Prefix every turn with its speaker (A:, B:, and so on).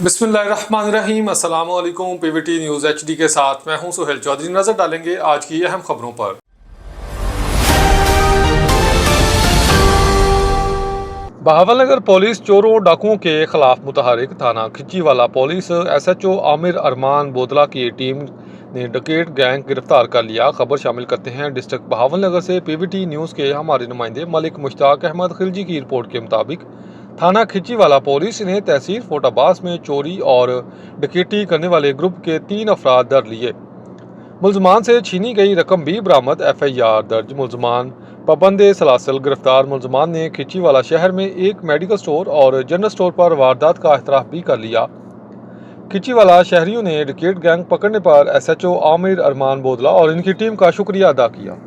A: बिस्मिल्लाहिर्रहमानिर्रहीम अस्सलाम वालेकुम। पीवीटी न्यूज़ एचडी के साथ मैं हूं सुहेल चौधरी। नजर डालेंगे आज की अहम खबरों पर। बहावलनगर पुलिस चोरों डाकुओं के खिलाफ मुतहरिक। थाना खिच्चीवाला पुलिस एसएचओ आमिर अरमान बोदला की टीम ने डकैत गैंग गिरफ्तार कर लिया। खबर शामिल करते हैं डिस्ट्रिक्ट बहावलनगर से। पीवीटी न्यूज़ के हमारे नुमाइंदे मलिक मुश्ताक अहमद खिलजी की रिपोर्ट के मुताबिक थाना खिच्चीवाला पुलिस ने तहसील फोटाबास में चोरी और डकैती करने वाले ग्रुप के 3 अफराद दर लिए। मुलजमान से छीनी गई रकम भी बरामद। एफआईआर दर्ज। मुलजमान पाबंदे सलासल गिरफ्तार। मुलजमान ने खिच्चीवाला शहर में एक मेडिकल स्टोर और जनरल स्टोर पर वारदात का एतराफ़ भी कर लिया। खिच्चीवाला शहरियों ने डकैत गैंग पकड़ने पर एसएचओ आमिर अरमान बोदला और इनकी टीम का शुक्रिया अदा किया।